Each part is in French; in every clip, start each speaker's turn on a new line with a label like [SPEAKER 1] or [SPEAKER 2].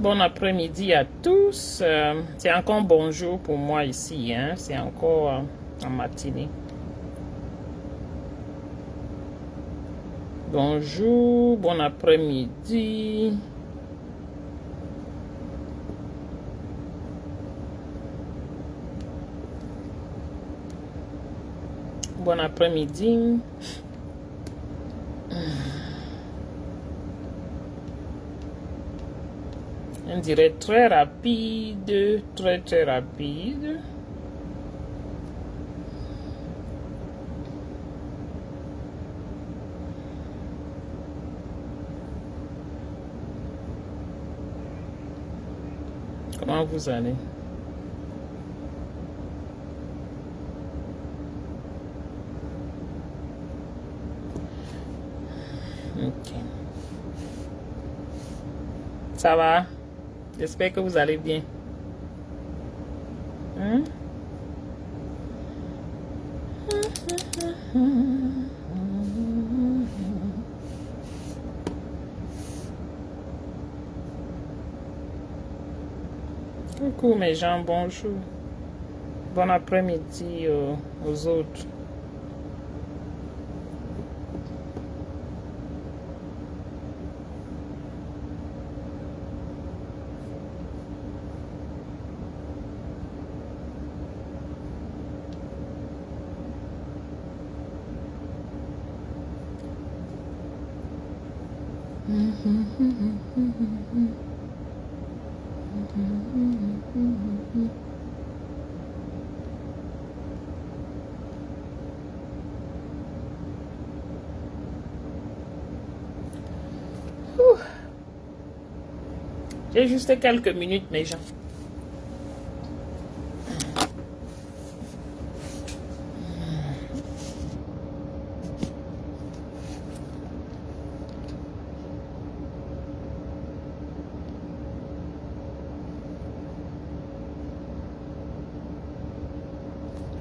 [SPEAKER 1] Bon après-midi à tous. C'est encore bonjour pour moi ici. Hein? C'est encore en matinée. Bonjour, bon après-midi. Bon après-midi. On dirait très rapide, très rapide. Comment vous allez? Ok. Ça va? J'espère que vous allez bien. Hein? Coucou mes gens, bonjour. Bon après-midi aux autres. J'ai juste quelques minutes, mes gens.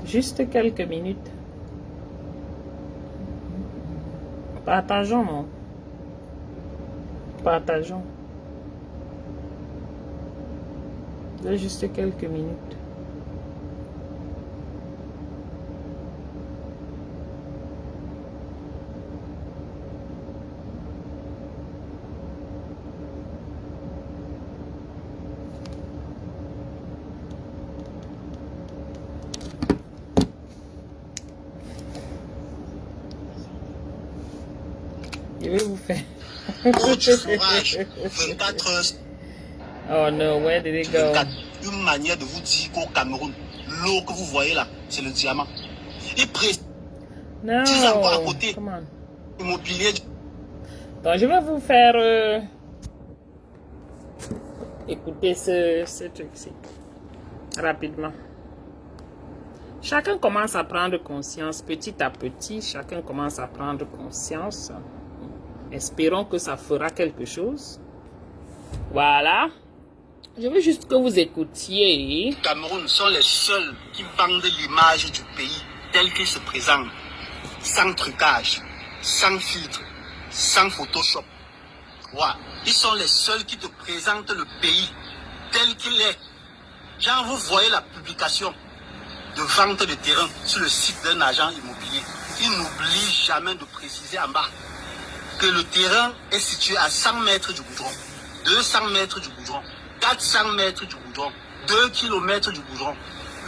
[SPEAKER 1] Juste quelques minutes. Partageons, non? Partageons. Juste quelques minutes. Je vais vous faire.
[SPEAKER 2] Oh, du fourrage, 24 heures.
[SPEAKER 1] Oh no, where did it go?
[SPEAKER 2] Une manière de vous dire qu'au Cameroun, l'eau que vous voyez là, c'est le diamant. Et précise encore à
[SPEAKER 1] No,
[SPEAKER 2] côté,
[SPEAKER 1] come on.
[SPEAKER 2] immobilier.
[SPEAKER 1] Donc, je vais vous faire écouter ce truc-ci rapidement. Chacun commence à prendre conscience, petit à petit, chacun commence à prendre conscience. Espérons que ça fera quelque chose. Voilà. Je veux juste que vous écoutiez.
[SPEAKER 2] Le Cameroun sont les seuls qui vendent l'image du pays tel qu'il se présente, sans trucage, sans filtre, sans Photoshop. Ouais. Ils sont les seuls qui te présentent le pays tel qu'il est. Genre, vous voyez la publication de vente de terrain sur le site d'un agent immobilier. Il n'oublie jamais de préciser en bas que le terrain est situé à 100 mètres du goudron, 200 mètres du goudron, 400 mètres du goudron, 2 kilomètres du goudron.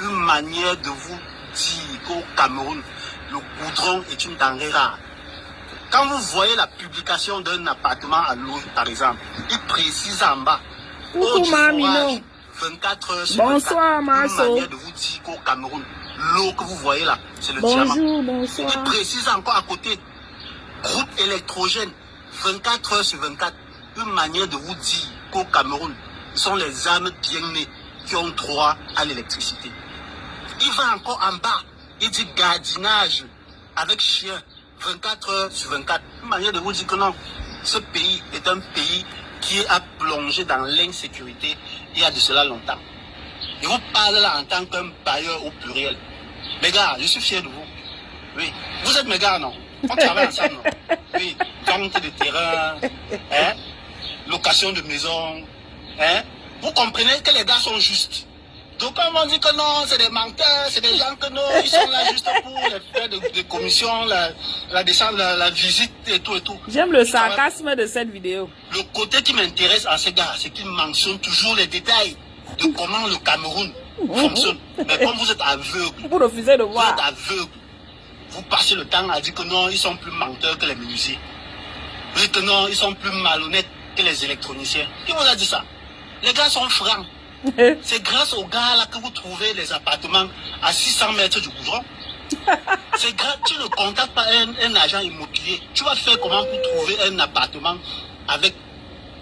[SPEAKER 2] Une manière de vous dire qu'au Cameroun, le goudron est une denrée rare. Quand vous voyez la publication d'un appartement à louer, par exemple, il précise en bas.
[SPEAKER 1] Coucou Mamino.
[SPEAKER 2] 24 heures sur 24.
[SPEAKER 1] Bonsoir Marceau.
[SPEAKER 2] Une manière de vous dire qu'au Cameroun, l'eau que vous voyez là, c'est le
[SPEAKER 1] Bonjour,
[SPEAKER 2] diamant.
[SPEAKER 1] bonsoir.
[SPEAKER 2] Il précise encore à côté, groupe électrogène, 24 heures sur 24. Une manière de vous dire qu'au Cameroun, ce sont les âmes bien nées qui ont droit à l'électricité. Il va encore en bas, il dit gardinage avec chien, 24 heures sur 24. Une manière de vous dire que non, ce pays est un pays qui a plongé dans l'insécurité il y a de cela longtemps. Je vous parle là en tant qu'un bailleur au pluriel. Les gars, je suis fier de vous. Oui, vous êtes mes gars, non? On travaille ensemble, non? Oui, vente de terrain, hein? Location de maison, hein? Vous comprenez que les gars sont justes. Donc on va dire que non, c'est des menteurs, c'est des gens que non, ils sont là juste pour les frais de commission, la descente, la visite et tout et tout.
[SPEAKER 1] J'aime le sarcasme de cette vidéo.
[SPEAKER 2] Le côté qui m'intéresse en ces gars, c'est qu'ils mentionnent toujours les détails de comment le Cameroun fonctionne. Mais comme vous êtes aveugle,
[SPEAKER 1] Vous refusez de voir.
[SPEAKER 2] vous êtes aveugle, vous passez le temps à dire que non, ils sont plus menteurs que les menuisiers. Vous dites que non, ils sont plus malhonnêtes que les électroniciens. Qui vous a dit ça? Les gars sont francs. C'est grâce aux gars là que vous trouvez les appartements à 600 mètres du goudron. C'est grâce, tu ne contactes pas un agent immobilier. Tu vas faire comment pour trouver un appartement avec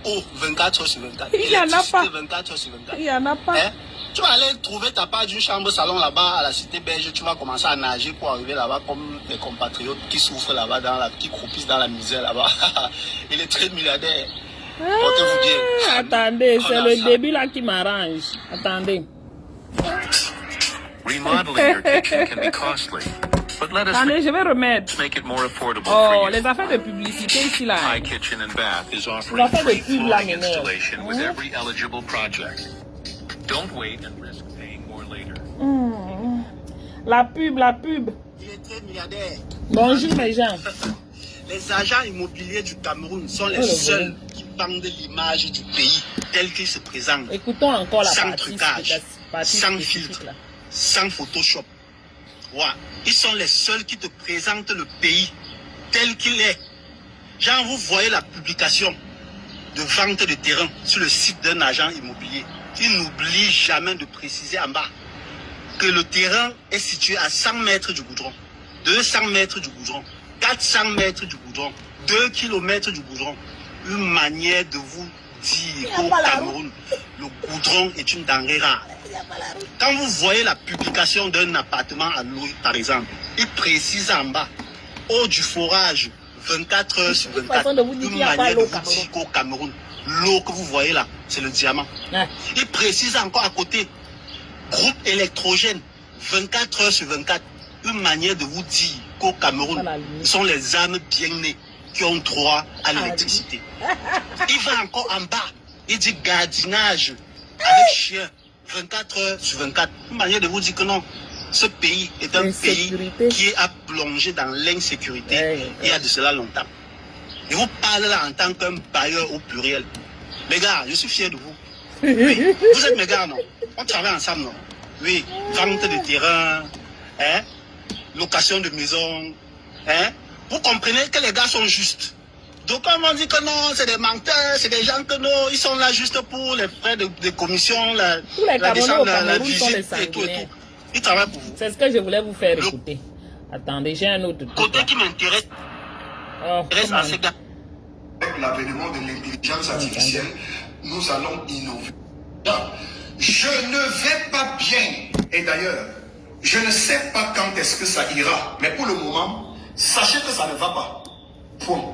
[SPEAKER 2] eau 24 heures sur 24.
[SPEAKER 1] Il n'y en a pas.
[SPEAKER 2] 24 heures sur 24.
[SPEAKER 1] Il n'y en a pas.
[SPEAKER 2] Hein? Tu vas aller trouver ta part d'une chambre salon là-bas à la cité belge. Tu vas commencer à nager pour arriver là-bas comme tes compatriotes qui souffrent là-bas, qui croupissent dans la misère là-bas. Il est très milliardaire. Portez-vous bien.
[SPEAKER 1] Attendez, c'est le début là qui m'arrange. Attendez.
[SPEAKER 3] Remodeling your kitchen can be costly, but let us
[SPEAKER 1] Attendez, je vais remettre.
[SPEAKER 3] make it more affordable
[SPEAKER 1] Oh,
[SPEAKER 3] for you.
[SPEAKER 1] les affaires de publicité ici là.
[SPEAKER 3] My Kitchen and Bath is
[SPEAKER 1] Les
[SPEAKER 3] offering
[SPEAKER 1] affaires de
[SPEAKER 3] free
[SPEAKER 1] pub là,
[SPEAKER 3] flooring
[SPEAKER 1] mes mères.
[SPEAKER 3] installation with every eligible project. Don't wait and risk paying more later.
[SPEAKER 1] La pub, la pub.
[SPEAKER 2] Il est très milliardaire.
[SPEAKER 1] Bonjour mes gens.
[SPEAKER 2] Les agents immobiliers du Cameroun sont les seuls qui vendent l'image du pays tel qu'il se présente.
[SPEAKER 1] Écoutons encore la
[SPEAKER 2] Sans
[SPEAKER 1] partie
[SPEAKER 2] trucage, sans
[SPEAKER 1] spécifique,
[SPEAKER 2] filtre,
[SPEAKER 1] là.
[SPEAKER 2] sans Photoshop. Ouais. Ils sont les seuls qui te présentent le pays tel qu'il est. Genre, vous voyez la publication de vente de terrain sur le site d'un agent immobilier. Il n'oublie jamais de préciser en bas que le terrain est situé à 100 mètres du goudron, 200 mètres du goudron, 400 mètres du goudron, 2 kilomètres du goudron. Une manière de vous dire qu'au Cameroun, le goudron est une denrée rare. Quand vous voyez la publication d'un appartement à louer, par exemple, il précise en bas, eau du forage, 24 heures sur 24.
[SPEAKER 1] façon de vous dire
[SPEAKER 2] Une
[SPEAKER 1] qu'il n'y a pas
[SPEAKER 2] manière de
[SPEAKER 1] l'eau au
[SPEAKER 2] vous
[SPEAKER 1] Cameroun.
[SPEAKER 2] dire qu'au Cameroun, l'eau que vous voyez là, c'est le diamant.
[SPEAKER 1] Ouais.
[SPEAKER 2] Il précise encore à côté, groupe électrogène, 24 heures sur 24. Une manière de vous dire qu'au Cameroun,
[SPEAKER 1] Voilà, lui.
[SPEAKER 2] ce sont les âmes bien nées qui ont droit à l'électricité. Il va encore en bas, il dit gardinage avec chien, 24 heures sur 24. Une manière de vous dire que non, ce pays est un pays
[SPEAKER 1] L'insécurité.
[SPEAKER 2] qui a plongé dans l'insécurité
[SPEAKER 1] Ouais,
[SPEAKER 2] il y a de cela longtemps. Je vous parle là en tant qu'un bailleur au pluriel. Les gars, je suis fier de vous. Oui, vous êtes mes gars, non? On travaille ensemble, non? Oui, vente de terrain, hein? Location de maison, hein? Vous comprenez que les gars sont justes. Donc on va dire que non, c'est des menteurs, c'est des gens que non, ils sont là juste pour les frais de commission,
[SPEAKER 1] Tous les
[SPEAKER 2] la
[SPEAKER 1] Camerounais
[SPEAKER 2] descente,
[SPEAKER 1] au
[SPEAKER 2] la
[SPEAKER 1] Cameroun sont
[SPEAKER 2] visite
[SPEAKER 1] des
[SPEAKER 2] et tout et
[SPEAKER 1] sanguinaires.
[SPEAKER 2] tout. Ils travaillent pour vous.
[SPEAKER 1] C'est ce que je voulais vous faire écouter. Attendez, j'ai un autre truc
[SPEAKER 2] Côté
[SPEAKER 1] là.
[SPEAKER 2] qui m'intéresse,
[SPEAKER 1] Oh,
[SPEAKER 2] reste à ces gars.
[SPEAKER 4] Avec l'avènement de l'intelligence artificielle, nous allons innover. Je ne vais pas bien. Et d'ailleurs, je ne sais pas quand est-ce que ça ira. Mais pour le moment, sachez que ça ne va pas. Point.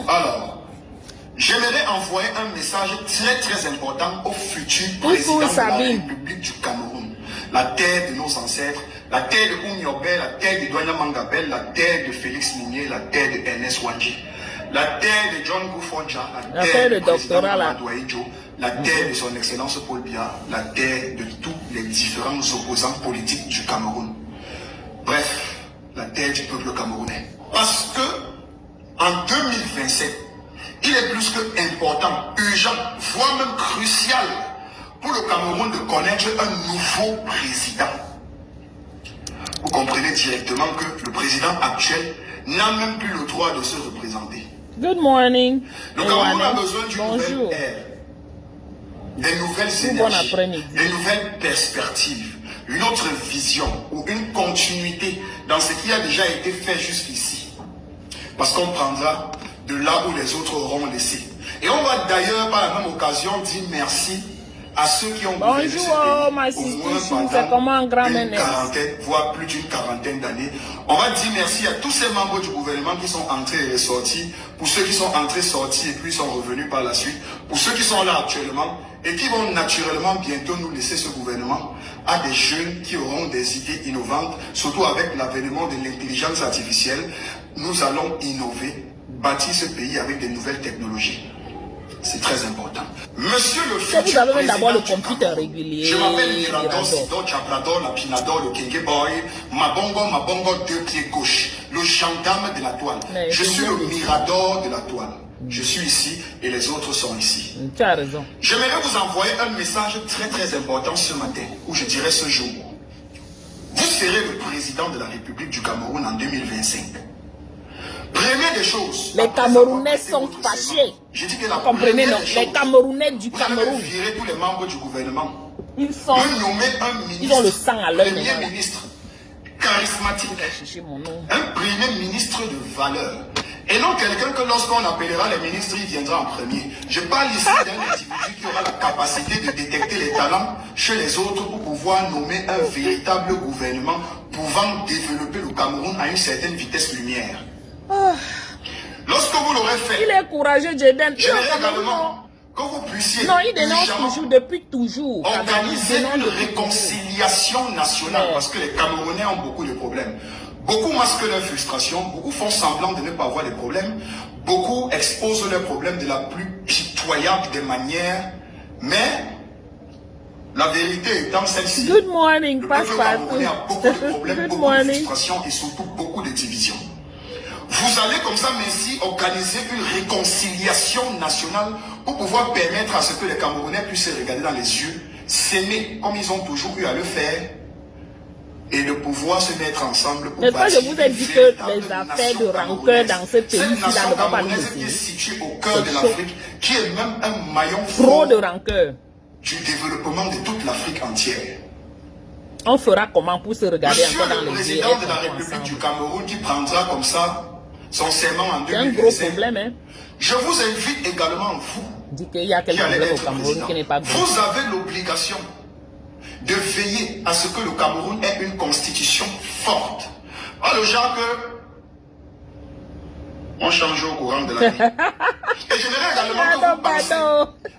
[SPEAKER 4] Alors, j'aimerais envoyer un message très très important au futur président de la
[SPEAKER 1] Sabine.
[SPEAKER 4] République du Cameroun. La terre de nos ancêtres, la terre de Oumyobé, la terre de Douania Mangabel, la terre de Félix Minier, la terre de Ernest Wanji, la terre de John Goufonja, la terre du président Mamadou Ahidjo, la terre de son excellence Paul Biya, la terre de tous les différents opposants politiques du Cameroun. Bref, la terre du peuple camerounais. Parce que en 2027, il est plus que important, urgent, voire même crucial pour le Cameroun de connaître un nouveau président. Vous comprenez directement que le président actuel n'a même plus le droit de se représenter.
[SPEAKER 1] Good morning.
[SPEAKER 4] Le Cameroun a besoin d'une
[SPEAKER 1] Bonjour.
[SPEAKER 4] nouvelle ère, des nouvelles
[SPEAKER 1] Bon
[SPEAKER 4] énergies,
[SPEAKER 1] après-midi.
[SPEAKER 4] des nouvelles perspectives, une autre vision ou une continuité dans ce qui a déjà été fait jusqu'ici. Parce qu'on prendra de là où les autres auront laissé. Et on va d'ailleurs par la même occasion dire merci à ceux qui ont gouverné ce
[SPEAKER 1] Bonjour, ma
[SPEAKER 4] pays, au moins
[SPEAKER 1] sister,
[SPEAKER 4] pendant
[SPEAKER 1] c'est comment un grand
[SPEAKER 4] une
[SPEAKER 1] ménage?
[SPEAKER 4] quarantaine, voire plus d'une quarantaine d'années. On va dire merci à tous ces membres du gouvernement qui sont entrés et ressortis, pour ceux qui sont entrés, sortis et puis sont revenus par la suite, pour ceux qui sont là actuellement et qui vont naturellement bientôt nous laisser ce gouvernement, à des jeunes qui auront des idées innovantes, surtout avec l'avènement de l'intelligence artificielle. Nous allons innover, bâtir ce pays avec de nouvelles technologies. C'est très important. Monsieur le futur
[SPEAKER 1] vous avez
[SPEAKER 4] président
[SPEAKER 1] d'abord le
[SPEAKER 4] du
[SPEAKER 1] computer
[SPEAKER 4] Cameroun,
[SPEAKER 1] régulier.
[SPEAKER 4] je m'appelle Mirador, Sidor, Jablador, Lapinador, le Kenge Boy, Mabongo, deux pieds gauche, le gendarme de la toile.
[SPEAKER 1] Mais
[SPEAKER 4] je suis le Mirador de la toile. Je suis ici et les autres sont ici.
[SPEAKER 1] Tu as raison.
[SPEAKER 4] J'aimerais vous envoyer un message très important ce matin, ou je dirais ce jour. Vous serez le président de la République du Cameroun en 2025. Première des choses.
[SPEAKER 1] Les Camerounais sont fâchés.
[SPEAKER 4] Je dis que la
[SPEAKER 1] Comprenez, non?
[SPEAKER 4] première des choses,
[SPEAKER 1] Les Camerounais du
[SPEAKER 4] vous allez
[SPEAKER 1] Cameroun,
[SPEAKER 4] virer tous les membres du gouvernement.
[SPEAKER 1] ils sont,
[SPEAKER 4] Vous nommez un ministre,
[SPEAKER 1] ils ont le sang à l'œil.
[SPEAKER 4] premier ministre charismatique,
[SPEAKER 1] Chercher mon nom.
[SPEAKER 4] un premier ministre de valeur. Et non quelqu'un que lorsqu'on appellera les ministres, il viendra en premier. Je parle ici d'un individu qui aura la capacité de détecter les talents chez les autres pour pouvoir nommer un véritable gouvernement pouvant développer le Cameroun à une certaine vitesse lumière. Lorsque vous l'aurez fait,
[SPEAKER 1] Il est courageux, Jeden.
[SPEAKER 4] j'aimerais également que vous puissiez
[SPEAKER 1] Non, il dénonce
[SPEAKER 4] urgemment
[SPEAKER 1] toujours, depuis toujours.
[SPEAKER 4] organiser
[SPEAKER 1] Il dénonce
[SPEAKER 4] une
[SPEAKER 1] depuis toujours.
[SPEAKER 4] réconciliation nationale,
[SPEAKER 1] Ouais.
[SPEAKER 4] parce que les Camerounais ont beaucoup de problèmes. Beaucoup masquent leur frustration, beaucoup font semblant de ne pas avoir de problèmes, beaucoup exposent leurs problèmes de la plus pitoyable des manières, mais la vérité étant celle-ci,
[SPEAKER 1] Good morning,
[SPEAKER 4] le peuple
[SPEAKER 1] Passepartout.
[SPEAKER 4] camerounais a beaucoup de problèmes,
[SPEAKER 1] Good
[SPEAKER 4] beaucoup de
[SPEAKER 1] morning.
[SPEAKER 4] frustrations et surtout beaucoup de divisions. Vous allez comme ça, Messi, organiser une réconciliation nationale pour pouvoir permettre à ce que les Camerounais puissent se regarder dans les yeux, s'aimer comme ils ont toujours eu à le faire, et de pouvoir se mettre ensemble pour
[SPEAKER 1] N'est-ce pas, je
[SPEAKER 4] bâtir
[SPEAKER 1] vous ai
[SPEAKER 4] une
[SPEAKER 1] dit que
[SPEAKER 4] véritable
[SPEAKER 1] les affaires de
[SPEAKER 4] nation
[SPEAKER 1] rancœur
[SPEAKER 4] camerounaise.
[SPEAKER 1] dans ce pays-ci,
[SPEAKER 4] Cette
[SPEAKER 1] là,
[SPEAKER 4] nation
[SPEAKER 1] ne va pas nous
[SPEAKER 4] camerounaise qui est
[SPEAKER 1] laisser.
[SPEAKER 4] située au cœur de
[SPEAKER 1] C'est
[SPEAKER 4] l'Afrique, qui est même un maillon
[SPEAKER 1] Trop
[SPEAKER 4] fort
[SPEAKER 1] de rancœur.
[SPEAKER 4] du développement de toute l'Afrique entière.
[SPEAKER 1] On fera comment pour se regarder
[SPEAKER 4] Monsieur
[SPEAKER 1] encore dans
[SPEAKER 4] le
[SPEAKER 1] les yeux et
[SPEAKER 4] président de la
[SPEAKER 1] être
[SPEAKER 4] République du
[SPEAKER 1] ensemble?
[SPEAKER 4] Cameroun qui prendra comme ça son serment en
[SPEAKER 1] C'est un gros
[SPEAKER 4] 2025,
[SPEAKER 1] problème, hein.
[SPEAKER 4] je vous invite également, vous,
[SPEAKER 1] Dit qu'il y a
[SPEAKER 4] qui
[SPEAKER 1] quelques
[SPEAKER 4] allez
[SPEAKER 1] problèmes au
[SPEAKER 4] être
[SPEAKER 1] Cameroun
[SPEAKER 4] président,
[SPEAKER 1] qui n'est pas bon.
[SPEAKER 4] vous avez l'obligation de veiller à ce que le Cameroun ait une constitution forte. Pas le genre que on change au courant de la vie. Et j'aimerais également que vous pensiez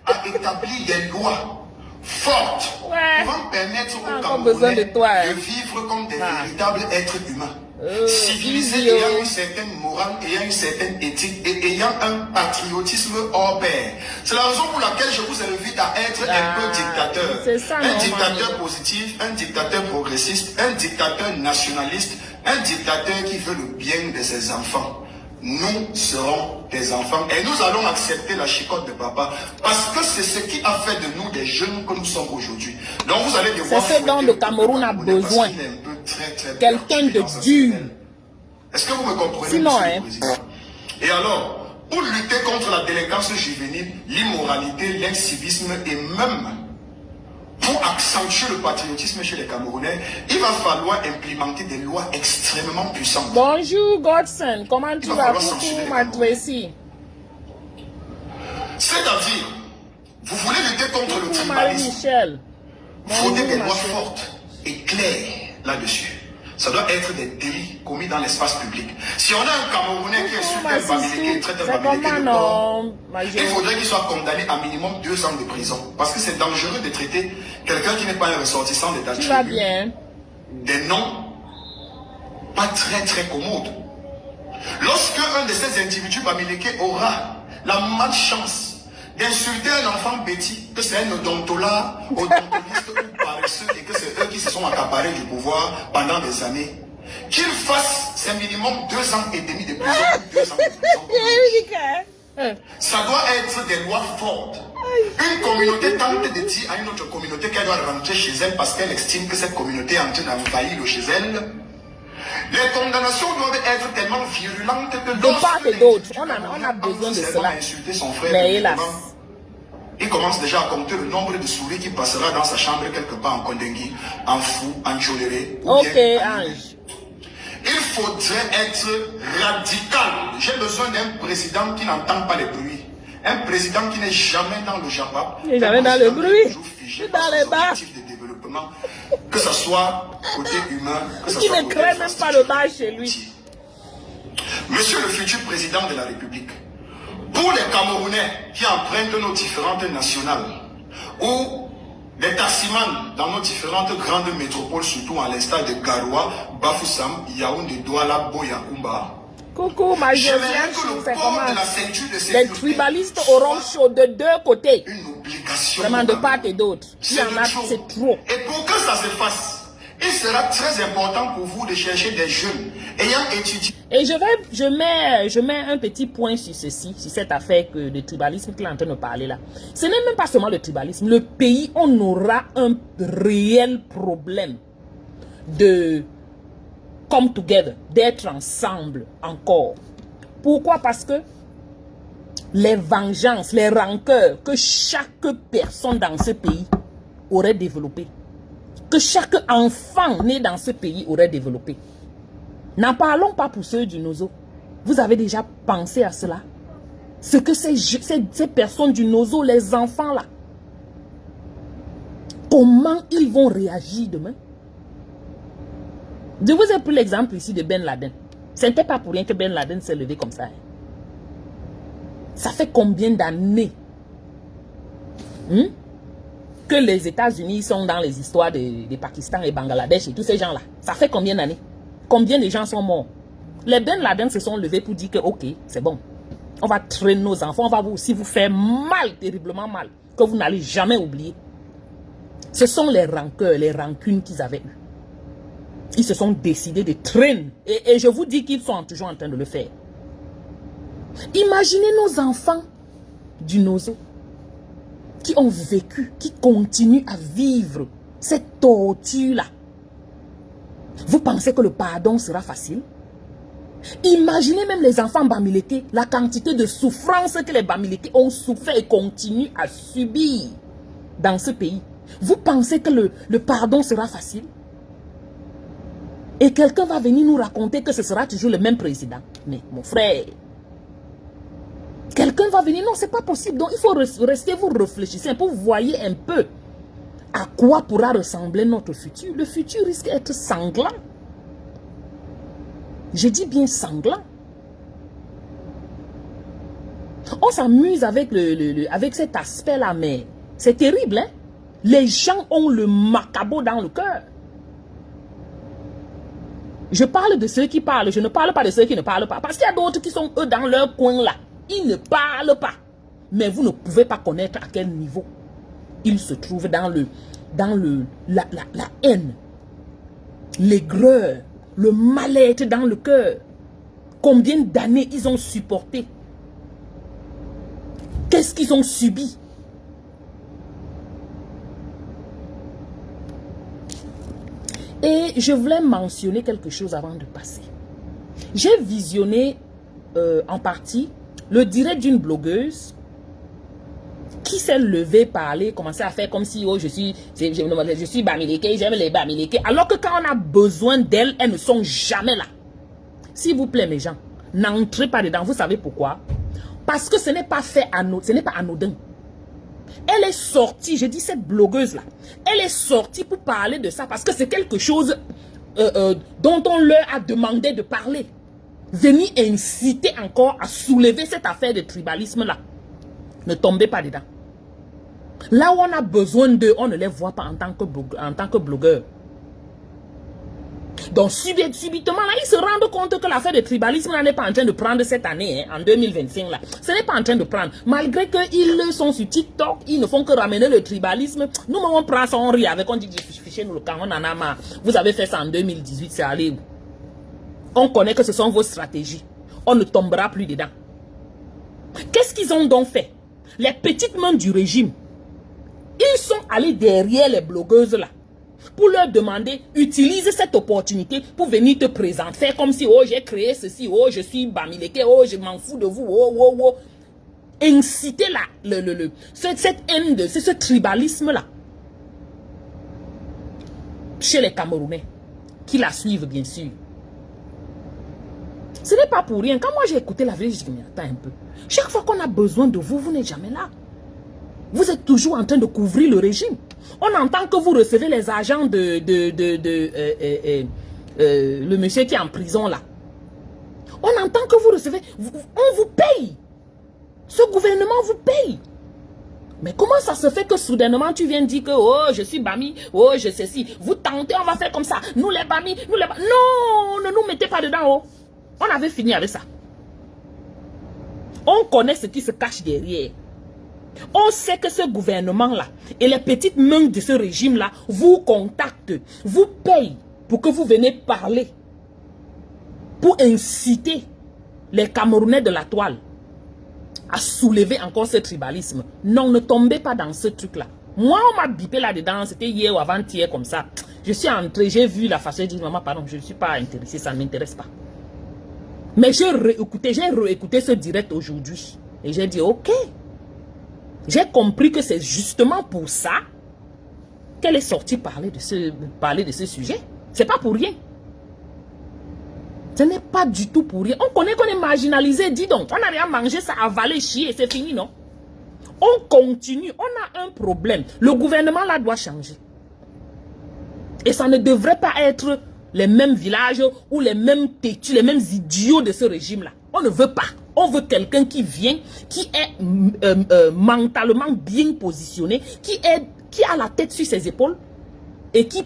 [SPEAKER 4] à établir des lois fortes
[SPEAKER 1] Ouais.
[SPEAKER 4] pouvant permettre aux
[SPEAKER 1] Encore besoin
[SPEAKER 4] Camerounais
[SPEAKER 1] de toi, hein.
[SPEAKER 4] de vivre comme des
[SPEAKER 1] Ah.
[SPEAKER 4] véritables êtres humains. Civilisés,
[SPEAKER 1] Vizio.
[SPEAKER 4] ayant une certaine morale, ayant une certaine éthique et ayant un patriotisme hors pair. C'est la raison pour laquelle je vous invite à être un peu dictateur.
[SPEAKER 1] c'est ça,
[SPEAKER 4] Un
[SPEAKER 1] non,
[SPEAKER 4] dictateur
[SPEAKER 1] Mami.
[SPEAKER 4] positif, un dictateur progressiste, un dictateur nationaliste, un dictateur qui veut le bien de ses enfants. Nous serons des enfants et nous allons accepter la chicotte de papa parce que c'est ce qui a fait de nous des jeunes que nous sommes aujourd'hui. Donc vous allez devoir
[SPEAKER 1] C'est ce dont
[SPEAKER 4] fouetter
[SPEAKER 1] le
[SPEAKER 4] peuple
[SPEAKER 1] Cameroun a
[SPEAKER 4] camerounais parce
[SPEAKER 1] besoin.
[SPEAKER 4] qu'il est un peu très
[SPEAKER 1] Quelqu'un de
[SPEAKER 4] dans sa
[SPEAKER 1] dur.
[SPEAKER 4] cervelle. Est-ce que vous me comprenez,
[SPEAKER 1] Sinon,
[SPEAKER 4] monsieur
[SPEAKER 1] hein.
[SPEAKER 4] le président? Et alors, pour lutter contre la délinquance juvénile, l'immoralité, l'incivisme et même pour accentuer le patriotisme chez les Camerounais, il va falloir implémenter des lois extrêmement puissantes.
[SPEAKER 1] Bonjour, Godson. Comment tu
[SPEAKER 4] va
[SPEAKER 1] vas?
[SPEAKER 4] falloir sanctionner
[SPEAKER 1] Coucou,
[SPEAKER 4] les
[SPEAKER 1] ma
[SPEAKER 4] Camerounais.
[SPEAKER 1] Tracy.
[SPEAKER 4] C'est-à-dire, vous voulez lutter contre le
[SPEAKER 1] Coucou,
[SPEAKER 4] tribalisme,
[SPEAKER 1] Marie-Michel.
[SPEAKER 4] faut des
[SPEAKER 1] Bonjour, ma
[SPEAKER 4] lois
[SPEAKER 1] chérie.
[SPEAKER 4] fortes et claires là-dessus. Ça doit être des délits commis dans l'espace public. Si on a un Camerounais qui est
[SPEAKER 1] Coucou,
[SPEAKER 4] super
[SPEAKER 1] ma
[SPEAKER 4] bamileke et
[SPEAKER 1] Sissou.
[SPEAKER 4] traite un
[SPEAKER 1] C'est
[SPEAKER 4] bamileke
[SPEAKER 1] comment,
[SPEAKER 4] de porc,
[SPEAKER 1] non, ma
[SPEAKER 4] il
[SPEAKER 1] chérie?
[SPEAKER 4] faudrait qu'il soit condamné à minimum 2 ans de prison. Parce que c'est dangereux de traiter quelqu'un qui n'est pas un ressortissant de ta
[SPEAKER 1] Tu vas
[SPEAKER 4] tribu
[SPEAKER 1] bien?
[SPEAKER 4] des noms pas très commodes. Lorsque un de ces individus bamileke aura la malchance d'insulter un enfant bêtis, que c'est un odontologiste ou paresseux et que c'est eux qui se sont accaparés du pouvoir pendant des années, qu'il fasse c'est minimum 2 ans et demi de prison ou 2 ans de prison. Ça doit être des lois fortes. Une communauté tente de dire à une autre communauté qu'elle doit rentrer chez elle parce qu'elle estime que cette communauté est en train d'envahir chez elle. Les condamnations doivent être tellement virulentes que
[SPEAKER 1] De part et d'autre, on a besoin de cela. Mais hélas.
[SPEAKER 4] Il commence déjà à compter le nombre de souris qui passera dans sa chambre quelque part en Kondengui, en Fou, en Tcholéré.
[SPEAKER 1] Ok, Ange.
[SPEAKER 4] Il faudrait être radical. J'ai besoin d'un président qui n'entend pas les bruits. Un président qui n'est jamais dans le Japon.
[SPEAKER 1] Il est jamais dans le bruit.
[SPEAKER 4] jugé par ses objectifs de développement, que ce soit côté humain, que ce soit
[SPEAKER 1] côté... Il ne crée même pas le bas chez lui.
[SPEAKER 4] Monsieur le futur président de la République, pour les Camerounais qui empruntent nos différentes nationales, ou les Tassimans dans nos différentes grandes métropoles, surtout à l'instar de Garoua, Bafoussam, Yaoundé, Douala, Boya, Oumba.
[SPEAKER 1] Coucou, ma Josiane, c'est comment? Les tribalistes auront chaud de deux côtés.
[SPEAKER 4] Une obligation.
[SPEAKER 1] Vraiment de part et d'autre. Il y en a, c'est trop.
[SPEAKER 4] Et pour que ça se fasse, il sera très important pour vous de chercher des jeunes ayant étudié.
[SPEAKER 1] Et je mets un petit point sur ceci, sur cette affaire de tribalisme qu'il est en train de parler là. Ce n'est même pas seulement le tribalisme. Le pays, on aura un réel problème de come together, d'être ensemble encore. Pourquoi? Parce que les vengeances, les rancœurs que chaque personne dans ce pays aurait développé, que chaque enfant né dans ce pays aurait développé. N'en parlons pas pour ceux du Nozo. Vous avez déjà pensé à cela? Ce que ces personnes du Nozo, les enfants là, comment ils vont réagir demain? Je vous ai pris l'exemple ici de Ben Laden. Ce n'était pas pour rien que Ben Laden s'est levé comme ça. Ça fait combien d'années que les États-Unis sont dans les histoires de Pakistan et Bangladesh et tous ces gens-là? Ça fait combien d'années? Combien de gens sont morts? Les Ben Laden se sont levés pour dire que ok, c'est bon. On va traîner nos enfants, on va aussi vous faire mal, terriblement mal, que vous n'allez jamais oublier. Ce sont les rancœurs, les rancunes qu'ils avaient eues. Ils se sont décidés de traîner. Et je vous dis qu'ils sont toujours en train de le faire. Imaginez nos enfants du Nozo qui ont vécu, qui continuent à vivre cette torture-là. Vous pensez que le pardon sera facile? Imaginez même les enfants Bamileke, la quantité de souffrance que les Bamileke ont souffert et continuent à subir dans ce pays. Vous pensez que le pardon sera facile? Et quelqu'un va venir nous raconter que ce sera toujours le même président. Mais mon frère, quelqu'un va venir, non, c'est pas possible. Donc il faut rester, vous réfléchissez pour voir un peu à quoi pourra ressembler notre futur. Le futur risque d'être sanglant. Je dis bien sanglant. On s'amuse avec, avec cet aspect-là, mais c'est terrible. Hein? Les gens ont le macabre dans le cœur. Je parle de ceux qui parlent, je ne parle pas de ceux qui ne parlent pas. Parce qu'il y a d'autres qui sont eux dans leur coin là. Ils ne parlent pas. Mais vous ne pouvez pas connaître à quel niveau ils se trouvent dans la haine, l'aigreur, le mal-être dans le cœur. Combien d'années ils ont supporté? Qu'est-ce qu'ils ont subi? Et je voulais mentionner quelque chose avant de passer. J'ai visionné en partie le direct d'une blogueuse qui s'est levée, parler, commencer à faire comme si oh, je suis Bamileke, j'aime les Bamileke. Alors que quand on a besoin d'elles, elles ne sont jamais là. S'il vous plaît, mes gens, n'entrez pas dedans. Vous savez pourquoi? Parce que ce n'est pas fait ce n'est pas anodin. Elle est sortie, je dis cette blogueuse-là, elle est sortie pour parler de ça parce que c'est quelque chose dont on leur a demandé de parler. Venir inciter encore à soulever cette affaire de tribalisme-là. Ne tombez pas dedans. Là où on a besoin d'eux, on ne les voit pas en tant que blogueur. Donc subitement, là, ils se rendent compte que l'affaire de tribalisme n'est pas en train de prendre cette année, hein, en 2025. Là. Ce n'est pas en train de prendre. Malgré qu'ils sont sur TikTok, ils ne font que ramener le tribalisme. Nous, on prend ça, on rit avec, on dit, fichez-nous le camp, on en a marre. Vous avez fait ça en 2018, c'est allé où? On connaît que ce sont vos stratégies. On ne tombera plus dedans. Qu'est-ce qu'ils ont donc fait? Les petites mains du régime, ils sont allés derrière les blogueuses là pour leur demander, utilise cette opportunité pour venir te présenter. Faire comme si, oh, j'ai créé ceci, oh, je suis Bamileke, oh, je m'en fous de vous, oh, oh, oh. Inciter cette haine, ce tribalisme là chez les Camerounais qui la suivent bien sûr. Ce n'est pas pour rien. Quand moi j'ai écouté la vidéo, je dis, mais attends un peu. Chaque fois qu'on a besoin de vous, vous n'êtes jamais là. Vous êtes toujours en train de couvrir le régime. On entend que vous recevez les agents le monsieur qui est en prison là. On entend que vous recevez, on vous paye. Ce gouvernement vous paye. Mais comment ça se fait que soudainement tu viens dire que oh je suis Bami, oh je sais si, vous tentez, on va faire comme ça, nous les Bami, nous les Bami. Non, ne nous mettez pas dedans oh. On avait fini avec ça. On connaît ce qui se cache derrière. On sait que ce gouvernement-là et les petites mains de ce régime-là vous contactent, vous payent pour que vous venez parler, pour inciter les Camerounais de la toile à soulever encore ce tribalisme. Non, ne tombez pas dans ce truc-là. Moi, on m'a bipé là-dedans, c'était hier ou avant-hier comme ça. Je suis entré, j'ai vu la façon, j'ai dit, maman, pardon, je ne suis pas intéressé, ça ne m'intéresse pas. Mais j'ai réécouté ce direct aujourd'hui. Et j'ai dit, ok. J'ai compris que c'est justement pour ça qu'elle est sortie parler de ce sujet. C'est pas pour rien. Ce n'est pas du tout pour rien. On connaît qu'on est marginalisé, dis donc. On n'a rien mangé, ça avalé, chier, c'est fini, non? On continue, on a un problème. Le gouvernement là doit changer. Et ça ne devrait pas être les mêmes villages ou les mêmes têtus, les mêmes idiots de ce régime-là. On ne veut pas. On veut quelqu'un qui vient, qui est mentalement bien positionné, qui a la tête sur ses épaules et qui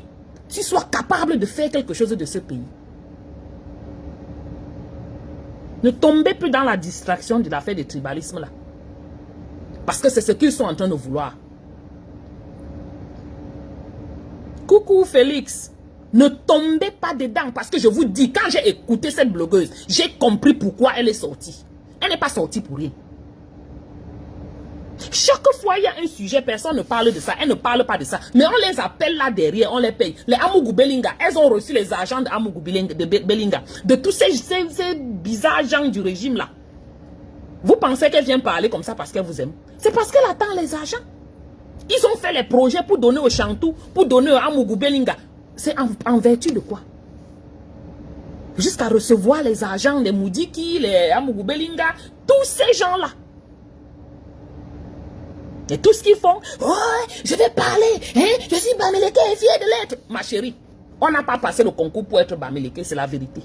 [SPEAKER 1] soit capable de faire quelque chose de ce pays. Ne tombez plus dans la distraction de l'affaire du tribalisme là. Parce que c'est ce qu'ils sont en train de vouloir. Coucou Félix. Ne tombez pas dedans. Parce que je vous dis, quand j'ai écouté cette blogueuse, j'ai compris pourquoi elle est sortie. Elle n'est pas sortie pour rien. Chaque fois il y a un sujet, personne ne parle de ça. Elle ne parle pas de ça. Mais on les appelle là derrière, on les paye. Les Amougou Belinga, elles ont reçu les agents de Amougou Belinga. De tous ces bizarres gens du régime là. Vous pensez qu'elle vient parler comme ça parce qu'elle vous aime? C'est parce qu'elle attend les agents. Ils ont fait les projets pour donner au Chantou, pour donner à Amougou Belinga. C'est en vertu de quoi? Jusqu'à recevoir les agents, les Moudiki, les Amougou Belinga, tous ces gens-là. Et tout ce qu'ils font, oh, je vais parler, hein, je suis Bamileke et fier de l'être. Ma chérie, on n'a pas passé le concours pour être Bamileke, c'est la vérité.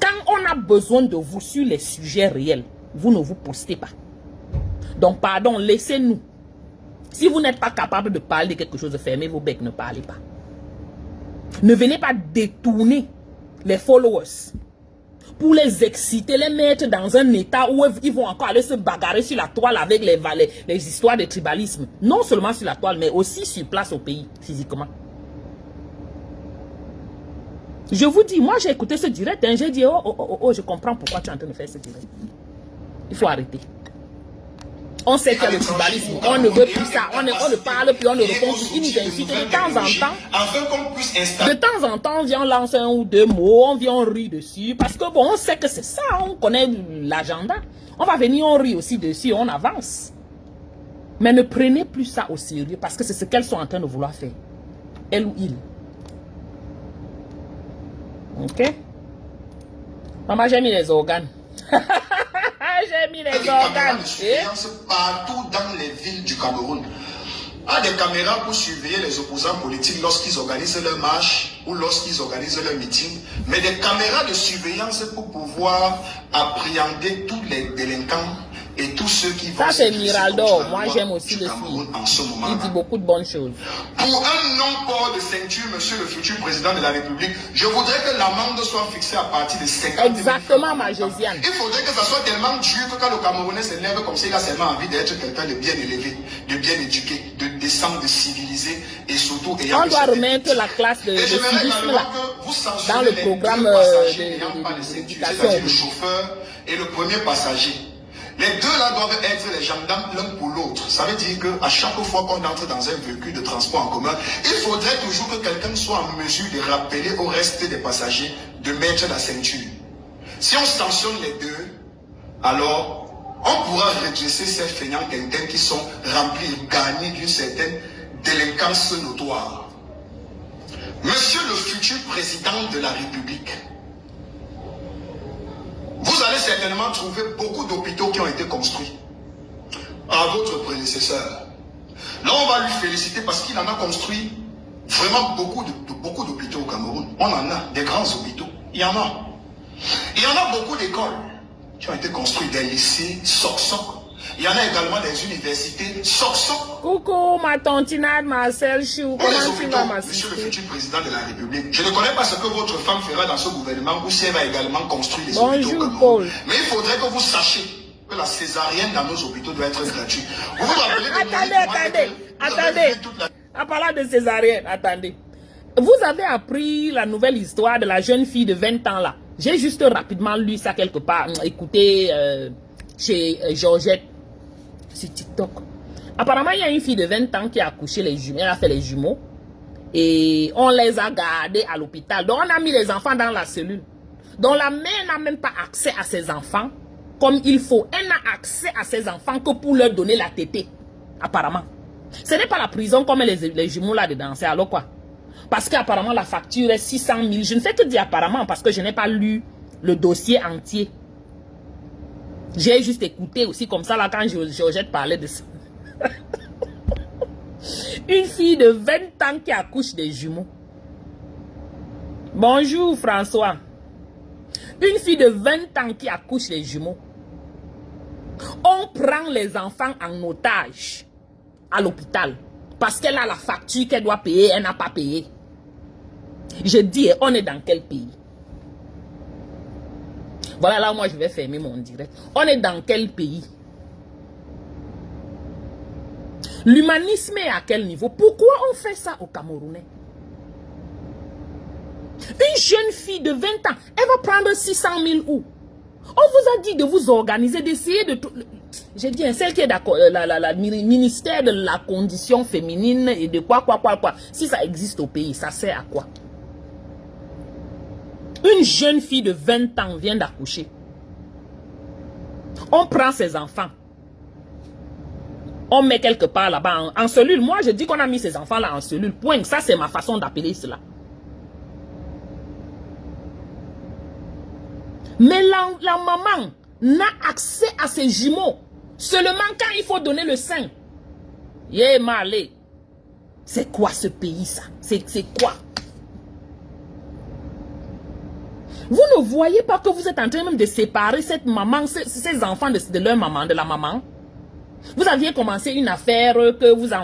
[SPEAKER 1] Quand on a besoin de vous sur les sujets réels, vous ne vous postez pas. Donc, pardon, laissez-nous. Si vous n'êtes pas capable de parler de quelque chose, fermez vos becs, ne parlez pas. Ne venez pas détourner les followers pour les exciter, les mettre dans un état où ils vont encore aller se bagarrer sur la toile avec les histoires de tribalisme. Non seulement sur la toile, mais aussi sur place au pays, physiquement. Je vous dis, moi j'ai écouté ce direct, hein, j'ai dit, oh, je comprends pourquoi tu es en train de faire ce direct. Il faut arrêter. On sait qu'il y a le tribalisme, on ne veut plus ça, on ne parle plus, on ne répond plus, ils nous incitent de temps en temps. De temps en temps, on vient lancer un ou deux mots, on vient, on rit dessus, parce que bon, on sait que c'est ça, on connaît l'agenda. On va venir, on rit aussi dessus, on avance. Mais ne prenez plus ça au sérieux, parce que c'est ce qu'elles sont en train de vouloir faire. Elle ou il. Ok? Maman, j'ai mis les organes. J'ai mis les organes.
[SPEAKER 4] Partout dans les villes du Cameroun. A des caméras pour surveiller les opposants politiques lorsqu'ils organisent leur marche ou lorsqu'ils organisent leur meeting, mais des caméras de surveillance pour pouvoir appréhender tous les délinquants et tous ceux qui vont...
[SPEAKER 1] Ça c'est Miraldo, moi j'aime aussi le film. Il dit beaucoup de bonnes choses.
[SPEAKER 4] Pour un non-port de ceinture, monsieur le futur président de la République, je voudrais que l'amende soit fixée à partir de 50 000 francs.
[SPEAKER 1] Exactement, ma Josiane.
[SPEAKER 4] Il faudrait que ça soit tellement dur que quand le Camerounais s'élève comme ça, il a seulement envie d'être quelqu'un de bien élevé, de bien éduqué, de décent, de civilisé et surtout...
[SPEAKER 1] On doit remettre la classe de civisme là, dans le programme d'éducation.
[SPEAKER 4] Le chauffeur et le premier passager. Les deux là doivent être les gendarmes l'un pour l'autre. Ça veut dire qu'à chaque fois qu'on entre dans un véhicule de transport en commun, il faudrait toujours que quelqu'un soit en mesure de rappeler au reste des passagers de mettre la ceinture. Si on sanctionne les deux, alors on pourra redresser ces feignants quintaines qui sont remplis et gagnés d'une certaine délinquance notoire. Monsieur le futur président de la République, vous allez certainement trouver beaucoup d'hôpitaux qui ont été construits par votre prédécesseur. Là, on va lui féliciter parce qu'il en a construit vraiment beaucoup d'hôpitaux au Cameroun. On en a, des grands hôpitaux. Il y en a. Il y en a beaucoup d'écoles qui ont été construites, des lycées, soc-soc. Il y en a également des universités, soc-soc.
[SPEAKER 1] Coucou, ma tantinade, Marcel Chou. Comment tu vas,
[SPEAKER 4] Monsieur le futur président de la République, je ne connais pas ce que votre femme fera dans ce gouvernement ou si elle va également construire les hôpitaux au Cameroun. Paul. Mais il faudrait que vous sachiez que la césarienne dans nos hôpitaux doit être gratuite. Vous vous rappelez
[SPEAKER 1] attendez. En parlant de césarienne, attendez. Vous avez appris la nouvelle histoire de la jeune fille de 20 ans là. J'ai juste rapidement lu ça quelque part. Écoutez, chez Georgette, sur TikTok. Apparemment, il y a une fille de 20 ans qui a accouché les jumeaux. Elle a fait les jumeaux. Et on les a gardés à l'hôpital. Donc, on a mis les enfants dans la cellule. Donc, la mère n'a même pas accès à ses enfants comme il faut. Elle n'a accès à ses enfants que pour leur donner la tétée. Apparemment. Ce n'est pas la prison comme les jumeaux là-dedans. C'est alors quoi? Parce qu'apparemment, la facture est 600 000. Je ne sais que dire apparemment parce que je n'ai pas lu le dossier entier. J'ai juste écouté aussi comme ça là quand Georgette parlait de ça. Une fille de 20 ans qui accouche des jumeaux. Bonjour François. Une fille de 20 ans qui accouche des jumeaux. On prend les enfants en otage à l'hôpital parce qu'elle a la facture qu'elle doit payer, elle n'a pas payé. Je dis, on est dans quel pays? Voilà, là, moi, je vais fermer mon direct. On est dans quel pays? L'humanisme est à quel niveau? Pourquoi on fait ça aux Camerounais? Une jeune fille de 20 ans, elle va prendre 600 000 où? On vous a dit de vous organiser, d'essayer de tout. J'ai dit, celle qui est d'accord, la ministère de la condition féminine et de quoi. Si ça existe au pays, ça sert à quoi? Une jeune fille de 20 ans vient d'accoucher. On prend ses enfants. On met quelque part là-bas en cellule. Moi, je dis qu'on a mis ces enfants-là en cellule. Point. Ça, c'est ma façon d'appeler cela. Mais la maman n'a accès à ses jumeaux seulement quand il faut donner le sein. Yé, Malé. C'est quoi ce pays, ça? C'est quoi? Vous ne voyez pas que vous êtes en train même de séparer cette maman, ces enfants de leur maman, de la maman? Vous aviez commencé une affaire que vous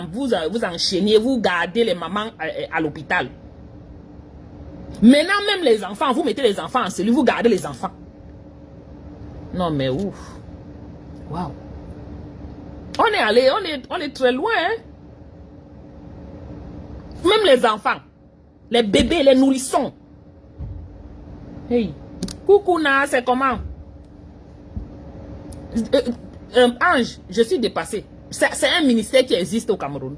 [SPEAKER 1] enchaîniez, vous gardez les mamans à l'hôpital. Maintenant, même les enfants, vous mettez les enfants en cellule, vous gardez les enfants. Non, mais ouf. Waouh. On est allé, on est très loin. Hein? Même les enfants, les bébés, les nourrissons. Hey, Koukouna, c'est comment? Ange, je suis dépassé. C'est un ministère qui existe au Cameroun.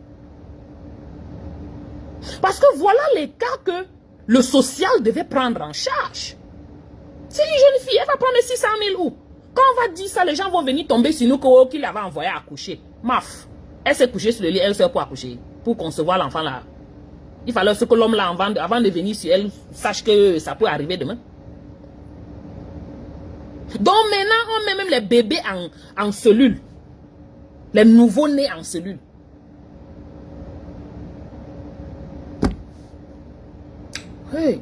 [SPEAKER 1] Parce que voilà les cas que le social devait prendre en charge. C'est une jeune fille, elle va prendre 600 000 où? Quand on va dire ça, les gens vont venir tomber sur nous qu'il avait envoyé à accoucher. Maf, elle s'est couchée sur le lit, elle sait pour accoucher, pour concevoir l'enfant là. Il fallait que l'homme là, avant de venir sur elle, sache que ça peut arriver demain. Donc maintenant, on met même les bébés en cellule. Les nouveaux-nés en cellule. Hey.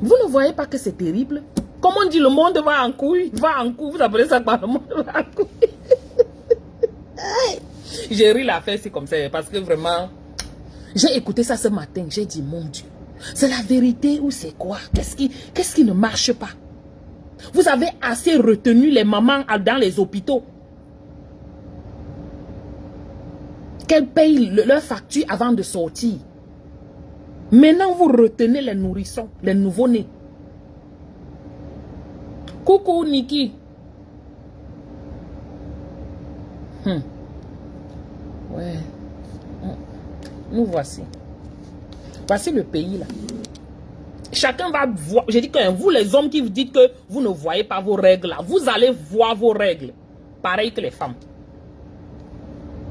[SPEAKER 1] Vous ne voyez pas que c'est terrible? Comme on dit, le monde va en couille. Va en couille. Vous appelez ça quoi? Le monde va en couille. J'ai ri la fête, c'est comme ça. Parce que vraiment, j'ai écouté ça ce matin. J'ai dit, mon Dieu, c'est la vérité ou c'est quoi? Qu'est-ce qui ne marche pas? Vous avez assez retenu les mamans dans les hôpitaux qu'elles payent leur facture avant de sortir. Maintenant, vous retenez les nourrissons, les nouveaux-nés. Coucou, Niki. Ouais. Nous voici. Voici le pays, là. Chacun va voir. Je dis que vous, les hommes qui vous dites que vous ne voyez pas vos règles, là, vous allez voir vos règles. Pareil que les femmes.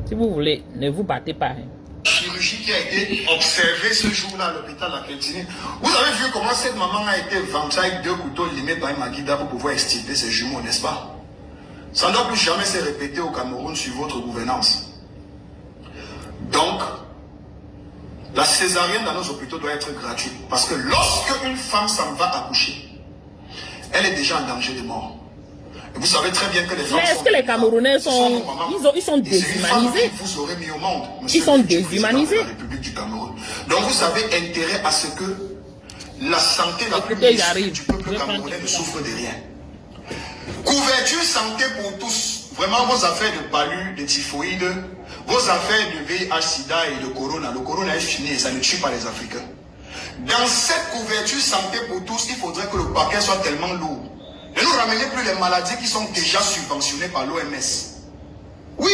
[SPEAKER 1] Si vous voulez, ne vous battez pas. Hein.
[SPEAKER 4] Chirurgie qui a été observée ce jour-là à l'hôpital à Keltini. Vous avez vu comment cette maman a été vendue avec 2 couteaux limés par Magida pour pouvoir extirper ses jumeaux, n'est-ce pas? Ça ne doit plus jamais se répéter au Cameroun sur votre gouvernance. La césarienne dans nos hôpitaux doit être gratuite. Parce que lorsque une femme s'en va accoucher, elle est déjà en danger de mort. Et vous savez très bien que les femmes
[SPEAKER 1] mais est-ce que les Camerounais sont... Ils sont déshumanisés.
[SPEAKER 4] Vous aurez mis au monde,
[SPEAKER 1] ils sont déshumanisés.
[SPEAKER 4] De la République du Cameroun. Donc vous avez intérêt à ce que la santé la plus
[SPEAKER 1] Écoutez,
[SPEAKER 4] précieuse du peuple camerounais ne souffre de rien. Couverture santé pour tous. Vraiment vos affaires de palu, de typhoïde, vos affaires de VIH, SIDA et de Corona. Le Corona est fini et ça ne tue pas les Africains. Dans cette couverture santé pour tous, il faudrait que le paquet soit tellement lourd. Ne nous ramenez plus les maladies qui sont déjà subventionnées par l'OMS. Oui,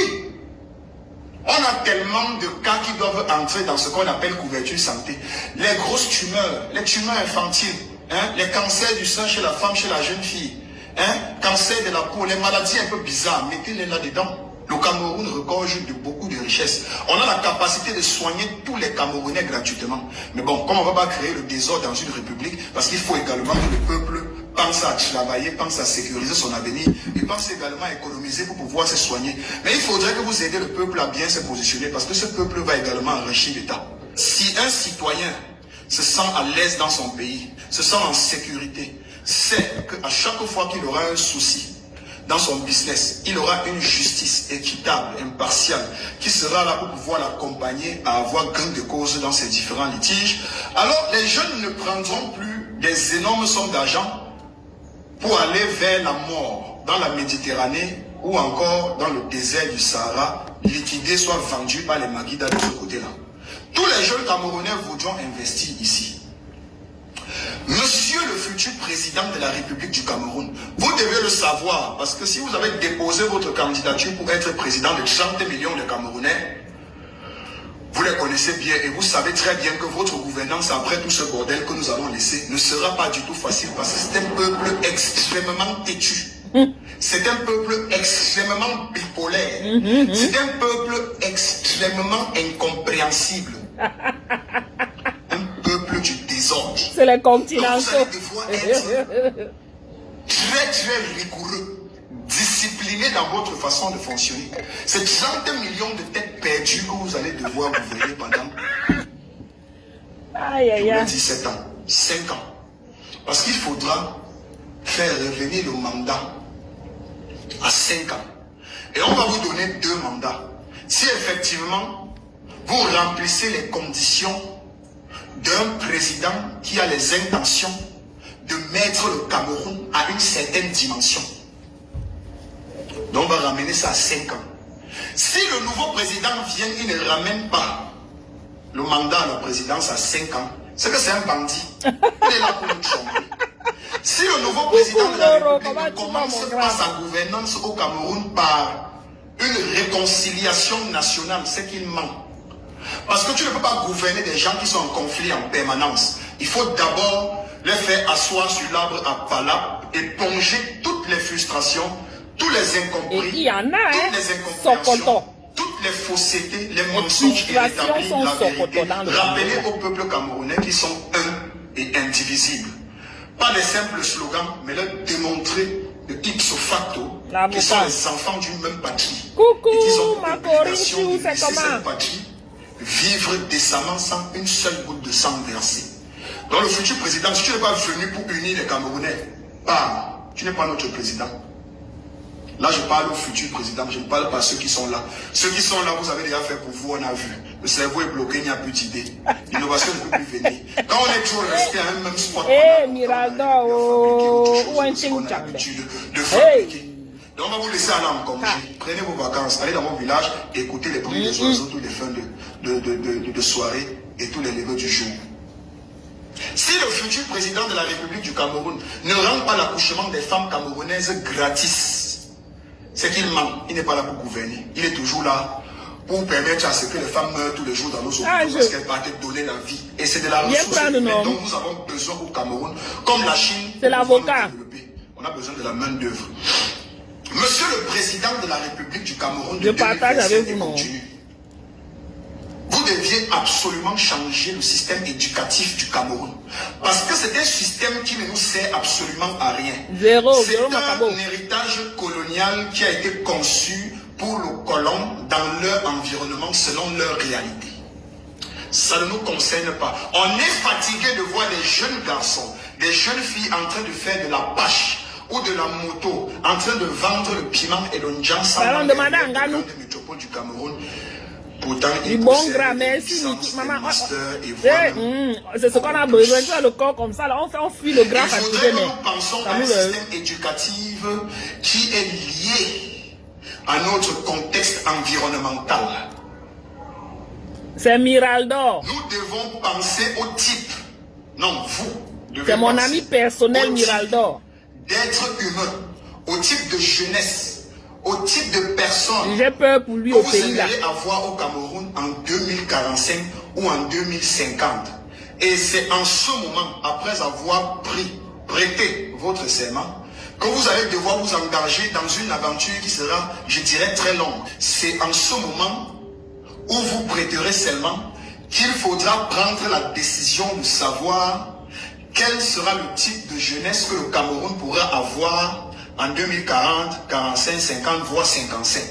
[SPEAKER 4] on a tellement de cas qui doivent entrer dans ce qu'on appelle couverture santé. Les grosses tumeurs, les tumeurs infantiles, hein, les cancers du sein chez la femme, chez la jeune fille, hein, cancer de la peau, les maladies un peu bizarres, mettez-les là-dedans. Le Cameroun regorge de beaucoup de richesses. On a la capacité de soigner tous les Camerounais gratuitement. Mais bon, comme on ne va pas créer le désordre dans une république, parce qu'il faut également que le peuple pense à travailler, pense à sécuriser son avenir, et pense également à économiser pour pouvoir se soigner. Mais il faudrait que vous aidiez le peuple à bien se positionner, parce que ce peuple va également enrichir l'État. Si un citoyen se sent à l'aise dans son pays, se sent en sécurité, sait qu'à chaque fois qu'il aura un souci, dans son business, il aura une justice équitable, impartiale, qui sera là pour pouvoir l'accompagner à avoir gain de cause dans ces différents litiges. Alors, les jeunes ne prendront plus des énormes sommes d'argent pour aller vers la mort dans la Méditerranée ou encore dans le désert du Sahara, liquidés, soit vendus par les Maguidas de ce côté-là. Tous les jeunes Camerounais voudront investir ici. Monsieur le futur président de la République du Cameroun, vous devez le savoir, parce que si vous avez déposé votre candidature pour être président de 30 millions de Camerounais, vous les connaissez bien et vous savez très bien que votre gouvernance, après tout ce bordel que nous allons laisser, ne sera pas du tout facile, parce que c'est un peuple extrêmement têtu. C'est un peuple extrêmement bipolaire. C'est un peuple extrêmement incompréhensible. Peuple du désordre.
[SPEAKER 1] C'est les continents.
[SPEAKER 4] Vous allez devoir être très rigoureux, discipliné dans votre façon de fonctionner. C'est 30 millions de têtes perdues que vous allez devoir gouverner pendant 17 ans, 5 ans. Parce qu'il faudra faire revenir le mandat à 5 ans. Et on va vous donner 2 mandats. Si effectivement vous remplissez les conditions d'un président qui a les intentions de mettre le Cameroun à une certaine dimension. Donc on va ramener ça à 5 ans. Si le nouveau président vient, il ne ramène pas le mandat à la présidence à 5 ans, c'est que c'est un bandit. Il est là pour nous tromper. Si le nouveau président de la République ne commence pas sa gouvernance au Cameroun par une réconciliation nationale, c'est qu'il ment. Parce que tu ne peux pas gouverner des gens qui sont en conflit en permanence. Il faut d'abord les faire asseoir sur l'arbre à palabres et plonger toutes les frustrations, tous les incompris,
[SPEAKER 1] Et il y en a,
[SPEAKER 4] toutes les incompréhensions, toutes les faussetés, les mensonges et rétablir la vérité. Rappeler au peuple camerounais qu'ils sont un et indivisibles. Pas des simples slogans, mais leur démontrer de ipso facto qu'ils sont les enfants d'une même patrie.
[SPEAKER 1] Coucou,
[SPEAKER 4] et qu'ils ont
[SPEAKER 1] ma
[SPEAKER 4] l'obligation de
[SPEAKER 1] c'est
[SPEAKER 4] laisser
[SPEAKER 1] comment
[SPEAKER 4] cette patrie vivre décemment sans une seule goutte de sang versée. Donc le futur président, si tu n'es pas venu pour unir les Camerounais, tu n'es pas notre président. Là, je parle au futur président, je ne parle pas à ceux qui sont là. Ceux qui sont là, vous avez déjà fait pour vous, on a vu. Le cerveau est bloqué, il n'y a plus d'idées. L'innovation ne peut plus venir. Quand on est toujours resté à un même spot, on a l'habitude de fabriquer. Donc on va vous laisser aller en congé. Prenez vos vacances, allez dans vos villages, écoutez les bruits des oiseaux, tous les fins de soirée et tous les levées du jour. Si le futur président de la République du Cameroun ne rend pas l'accouchement des femmes camerounaises gratis, c'est qu'il ment. Il n'est pas là pour gouverner. Il est toujours là pour permettre à ce que les femmes meurent tous les jours dans nos hôpitaux parce qu'elles partent donner la vie. Et c'est de la ressource humaine dont nous avons besoin au Cameroun, comme la Chine.
[SPEAKER 1] C'est l'avocat.
[SPEAKER 4] On a besoin de la main d'œuvre. Monsieur le président de la République du Cameroun,
[SPEAKER 1] je partage avec vous,
[SPEAKER 4] vous deviez absolument changer le système éducatif du Cameroun. Parce que c'est un système qui ne nous sert absolument à rien. C'est un héritage colonial qui a été conçu pour le colon dans leur environnement selon leur réalité. Ça ne nous concerne pas. On est fatigué de voir des jeunes garçons, des jeunes filles en train de faire de la pâche ou de la moto, en train de vendre le piment et le ndjan sans
[SPEAKER 1] de
[SPEAKER 4] métropole du Cameroun. Pourtant,
[SPEAKER 1] du bon gras, merci Niki. Maman, c'est ce qu'on a besoin. Tu as le corps comme ça, là, on fuit le gras fatigué.
[SPEAKER 4] Mais nous pensons à un système éducatif qui est lié à notre contexte environnemental.
[SPEAKER 1] C'est Miraldor.
[SPEAKER 4] Nous devons penser au type. Non, vous.
[SPEAKER 1] C'est mon ami personnel Miraldor.
[SPEAKER 4] D'être humain, au type de jeunesse, au type de personne.
[SPEAKER 1] J'ai peur pour lui au pays là.
[SPEAKER 4] Vous allez avoir au Cameroun en 2045 ou en 2050. Et c'est en ce moment, après avoir prêté votre serment, que vous allez devoir vous engager dans une aventure qui sera, je dirais, très longue. C'est en ce moment où vous prêterez serment qu'il faudra prendre la décision de savoir quel sera le type de jeunesse que le Cameroun pourra avoir en 2040, 45, 50, voire 55.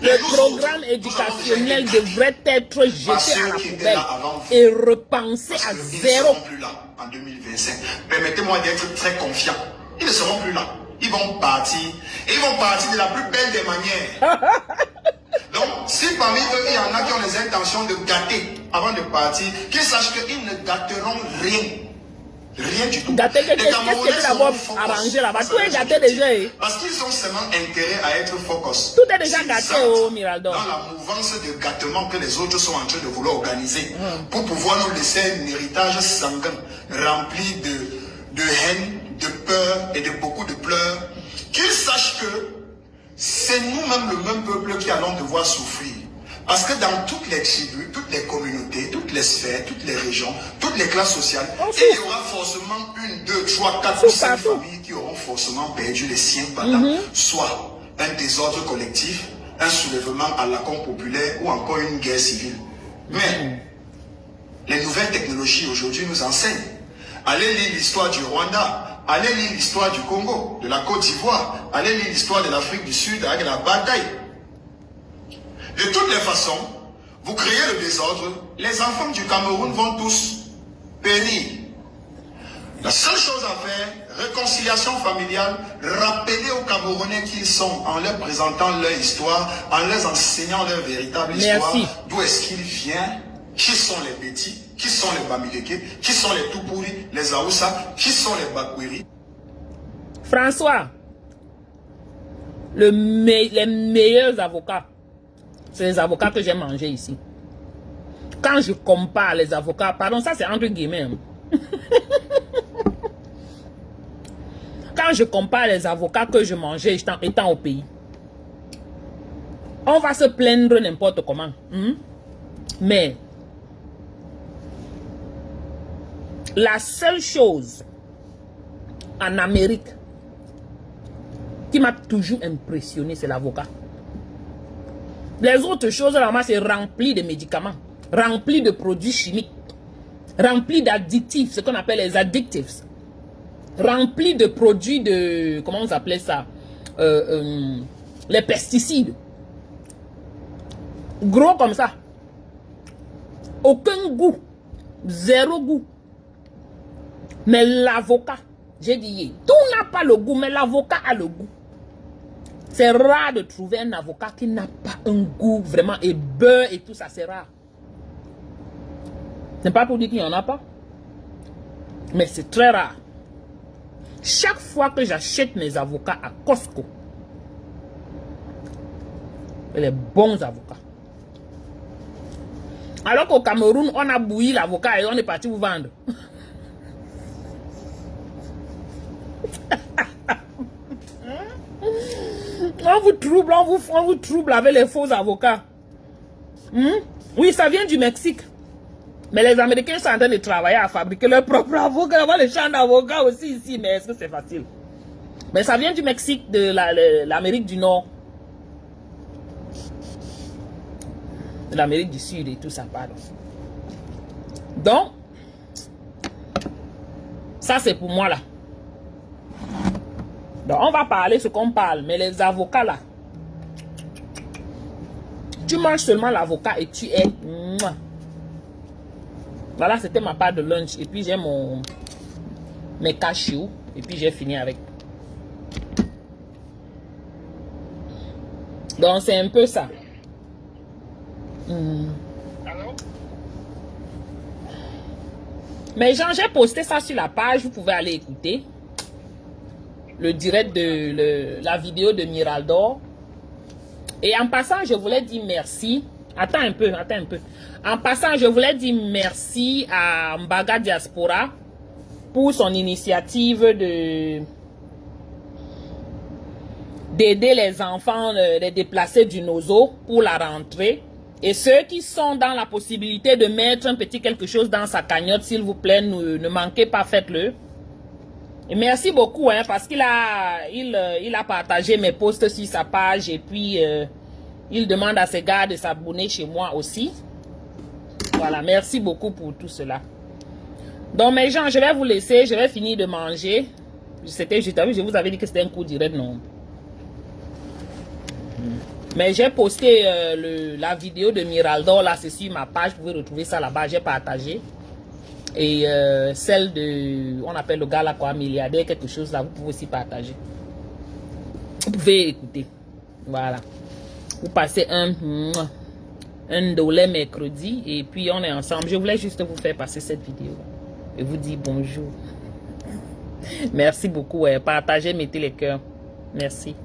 [SPEAKER 1] Le programme éducationnel devrait être jeté à la poubelle et repensé à zéro.
[SPEAKER 4] Ils ne seront plus là en 2025. Permettez-moi d'être très confiant. Ils ne seront plus là. Ils vont partir. Et ils vont partir de la plus belle des manières. Donc, si parmi eux, il y en a qui ont les intentions de gâter avant de partir, qu'ils sachent qu'ils ne gâteront rien. Rien du tout.
[SPEAKER 1] Gâter, qu'est-ce que tu d'abord arrangé là-bas? Tout est gâté déjà.
[SPEAKER 4] Parce qu'ils ont seulement intérêt à être focus.
[SPEAKER 1] Tout est déjà gâté au Miraldor.
[SPEAKER 4] Dans la mouvance de gâtement que les autres sont en train de vouloir organiser. Pour pouvoir nous laisser un héritage sanguin, rempli de haine, de peur et de beaucoup de pleurs. Qu'ils sachent que c'est nous-mêmes le même peuple qui allons devoir souffrir. Parce que dans toutes les tribus, toutes les communautés, toutes les sphères, toutes les régions, toutes les classes sociales, il y aura forcément 1, 2, 3, 4 ou 5 familles qui auront forcément perdu les siens pendant soit un désordre collectif, un soulèvement à l'accord populaire ou encore une guerre civile. Mais les nouvelles technologies aujourd'hui nous enseignent. Allez lire l'histoire du Rwanda, allez lire l'histoire du Congo, de la Côte d'Ivoire, allez lire l'histoire de l'Afrique du Sud avec la bataille. De toutes les façons, vous créez le désordre, les enfants du Cameroun vont tous périr. La seule chose à faire, réconciliation familiale, rappeler aux Camerounais qui ils sont en leur présentant leur histoire, en leur enseignant leur véritable histoire, d'où est-ce qu'ils viennent, qui sont les Bétis, qui sont les Bamileke, qui sont les Tupuri, les Aoussa, qui sont les Bakwiri.
[SPEAKER 1] François, les meilleurs avocats, c'est les avocats que j'ai mangés ici. Quand je compare les avocats, pardon, ça c'est entre guillemets. Quand je compare les avocats que je mangeais étant au pays, on va se plaindre n'importe comment. Mais la seule chose en Amérique qui m'a toujours impressionné, c'est l'avocat. Les autres choses là-bas, c'est rempli de médicaments, rempli de produits chimiques, rempli d'addictifs, ce qu'on appelle les addictives, rempli de produits de, comment on appelait ça, les pesticides. Gros comme ça. Aucun goût, zéro goût. Mais l'avocat, j'ai dit, tout n'a pas le goût, mais l'avocat a le goût. C'est rare de trouver un avocat qui n'a pas un goût vraiment, et beurre et tout ça, c'est rare. Ce n'est pas pour dire qu'il n'y en a pas, mais c'est très rare. Chaque fois que j'achète mes avocats à Costco, les bons avocats. Alors qu'au Cameroun, on a bouilli l'avocat et on est parti vous vendre. On vous trouble avec les faux avocats. Oui, ça vient du Mexique. Mais les Américains sont en train de travailler à fabriquer leur propre avocat. On va les champs d'avocats aussi ici. Mais est-ce que c'est facile? Mais ça vient du Mexique, de l'Amérique du Nord. De l'Amérique du Sud et tout ça, pardon. Donc, ça c'est pour moi là. Donc, on va parler ce qu'on parle, mais les avocats là, tu manges seulement l'avocat et tu es... Voilà, c'était ma part de lunch. Et puis j'ai mes cashews. Et puis j'ai fini avec. Donc c'est un peu ça. Mais j'ai posté ça sur la page. Vous pouvez aller écouter. Le direct de la vidéo de Miraldor. Et en passant, je voulais dire merci. Attends un peu. En passant, je voulais dire merci à Mbaga Diaspora pour son initiative d'aider les enfants, les déplacés du Nozo pour la rentrée. Et ceux qui sont dans la possibilité de mettre un petit quelque chose dans sa cagnotte, s'il vous plaît, ne manquez pas, faites-le. Et merci beaucoup, hein, parce qu'il a partagé mes posts sur sa page et puis il demande à ses gars de s'abonner chez moi aussi. Voilà, merci beaucoup pour tout cela. Donc mes gens, je vais vous laisser, je vais finir de manger. C'était juste, je vous avais dit que c'était un coup direct, non? Mais j'ai posté la vidéo de Miraldor, là, c'est sur ma page, vous pouvez retrouver ça là-bas, j'ai partagé. Et celle de, on appelle le gars là quoi, milliardaire, quelque chose là, vous pouvez aussi partager. Vous pouvez écouter. Voilà. Vous passez un dolé mercredi et puis on est ensemble. Je voulais juste vous faire passer cette vidéo et vous dire bonjour. Merci beaucoup. Partagez, mettez les cœurs. Merci.